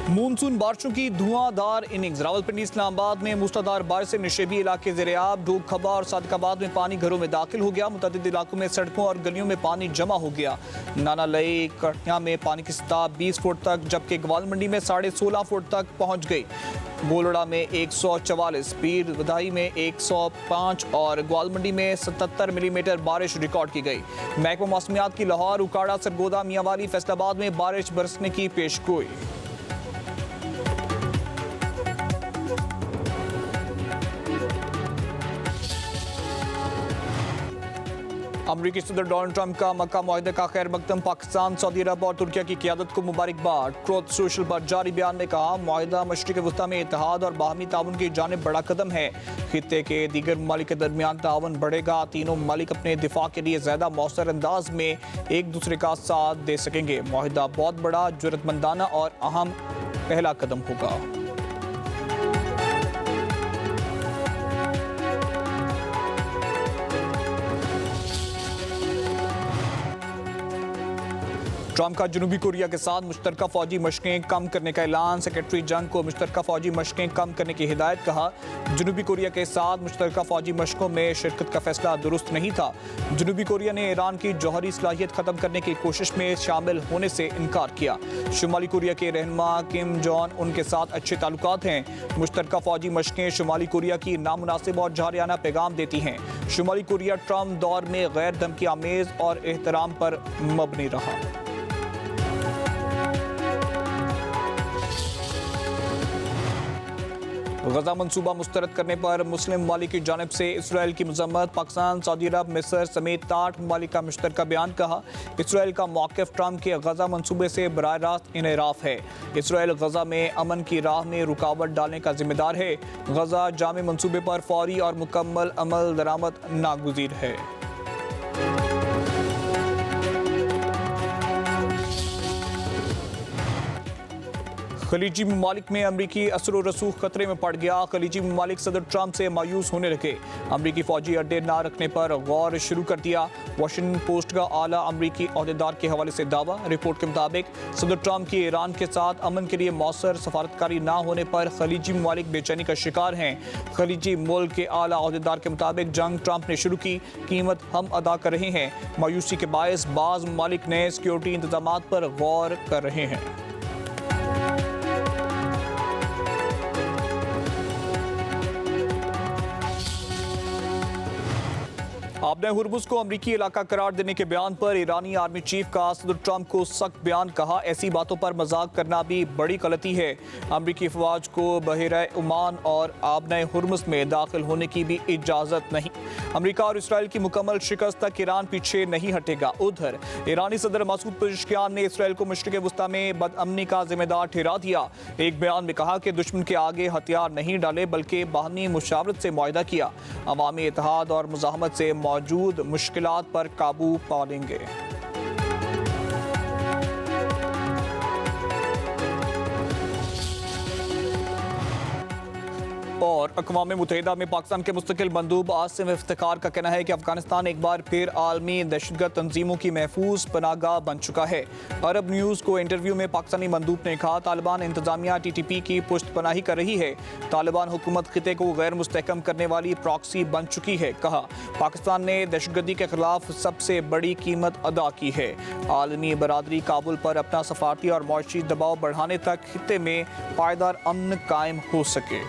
Monsoon बारिशों की धुआंधार innings. Rawalpindi Islamabad में मूसलाधार बारिश से निशेबी इलाके ज़ेर-ए-आब। ढूक खबा और सादिकाबाद में पानी घरों में दाखिल हो गया। मुतअद्दिद इलाकों में सड़कों और गलियों में पानी जमा हो गया। नाना लई कटिया में पानी की सतह 20 फुट तक, जबकि ग्वालमंडी में 16.5 फुट तक पहुंच गई। गोलड़ा में 144, पीर बधाई में 105 और ग्वालमंडी में 77 मिलीमीटर बारिश रिकॉर्ड की गई। महकमा मौसमियात की लाहौर, उकाड़ा, सरगोदा, मियांवाली, फैसलाबाद में बारिश बरसने की पेशगोई। अमरीकी सदर डोनाल्ड ट्रंप का मक्का मुआहदे का खैर मकदम। पाकिस्तान, सऊदी अरब और तुर्किया की क़यादत को मुबारकबाद। ट्रुथ सोशल पर जारी बयान में कहा, मुआहदा मशरिक़ वस्ता में इत्तेहाद और बाहमी ताउन की जानिब बड़ा कदम है। खित्ते के दीगर ममालिक के दरमियान ताउन बढ़ेगा। तीनों ममालिक अपने दिफा के लिए ज़्यादा मौसर अंदाज में एक दूसरे का साथ दे सकेंगे। मुआहदा बहुत बड़ा, जुर्रतमंदाना और अहम पहला कदम होगा। ट्रंप का जनूबी कोरिया के साथ मुश्तरका फौजी मशकें कम करने का ऐलान। सेक्रेटरी जंग को मुश्तरका फौजी मशकें कम करने की हिदायत। कहा, जनूबी कोरिया के साथ मुश्तरका फौजी मशकों में शिरकत का फैसला दुरुस्त नहीं था। जनूबी कोरिया ने ईरान की जौहरी सलाहियत खत्म करने की कोशिश में शामिल होने से इनकार किया। शुमाली कोरिया के रहनुमा किम जोंग उनके साथ अच्छे ताल्लुकात हैं। मुश्तरका फौजी मशकें शुमाली कोरिया की नामुनासिब और जारियाना पैगाम देती हैं। शुमाली कोरिया ट्रंप दौर में गैर धमकी आमेज और एहतराम पर मबनी रहा। गजा मंसूबा मुस्तरद करने पर मुस्लिम ममालिक की जानिब से इसराइल की मजम्मत। पाकिस्तान, सऊदी अरब, मिस्र समेत 8 ममालिक का मुश्तरका बयान। कहा, इसराइल का मौक़िफ़ ट्रंप के गजा मंसूबे से बराह रास्त इनहराफ है। इसराइल गजा में अमन की राह में रुकावट डालने का जिम्मेदार है। गजा जामे मंसूबे पर फौरी और मुकम्मल अमल दरामद नागुज़ीर है। खलीजी ममालिक में अमरीकी असर व रसूख खतरे में पड़ गया। खलीजी ममालिक सदर ट्रंप से मायूस होने लगे। अमरीकी फौजी अड्डे न रखने पर गौर शुरू कर दिया। वाशिंगटन पोस्ट का आला अमरीकी अहदेदार के हवाले से दावा। रिपोर्ट के मुताबिक सदर ट्रंप की ईरान के साथ अमन के लिए मौसर सफारतकारी न होने पर खलीजी ममालिक बेचैनी का शिकार हैं। खलीजी मुल्क के आला अहदेदार के मुताबिक जंग ट्रंप ने शुरू की, कीमत हम अदा कर रहे हैं। मायूसी के बायस बाज़ ममालिक नए सिक्योरिटी इंतजाम पर गौर कर रहे हैं। आपने हुर्मुज़ को अमरीकी इलाका करार देने के बयान पर ईरानी आर्मी चीफ का सदर ट्रंप को सख्त बयान। कहा, ऐसी बातों पर मजाक करना भी बड़ी गलती है। अमरीकी फौज को बहरा ओमान और आबने हुर्मुज़ में दाखिल होने की भी इजाज़त नहीं। अमरीका और इसराइल की मुकम्मल शिकस्त तक ईरान पीछे नहीं हटेगा। उधर ईरानी सदर मसूद पेज़ेश्कियान ने इसराइल को मशरिक़ वस्ता में बदअमनी का जिम्मेदार ठहरा दिया। एक बयान में कहा कि दुश्मन के आगे हथियार नहीं डाले बल्कि बाहमी मुशावरत से मुआहदा किया। अवामी इत्तेहाद और मुज़ाहमत से मौजूद मुश्किलात पर काबू पा लेंगे। और अक़वाम मुत्तहिदा में पाकिस्तान के मुस्तकिल मंदूब आसिम इफ्तिखार का कहना है कि अफगानिस्तान एक बार फिर आलमी दहशतगर्द तंजीमों की महफूज पनाहगाह बन चुका है। अरब न्यूज़ को इंटरव्यू में पाकिस्तानी मंदूब ने कहा, तालिबान इंतजामिया TTP की पुष्ट पनाही कर रही है। तालिबान हुकूमत खिते को गैर मुस्तहकम करने वाली प्रॉक्सी बन चुकी है। कहा, पाकिस्तान ने दहशतगर्दी के खिलाफ सबसे बड़ी कीमत अदा की है। आलमी बरादरी काबुल पर अपना सफारती और मुआशी दबाव बढ़ाने तक खिते में पायदार अमन कायम हो सके।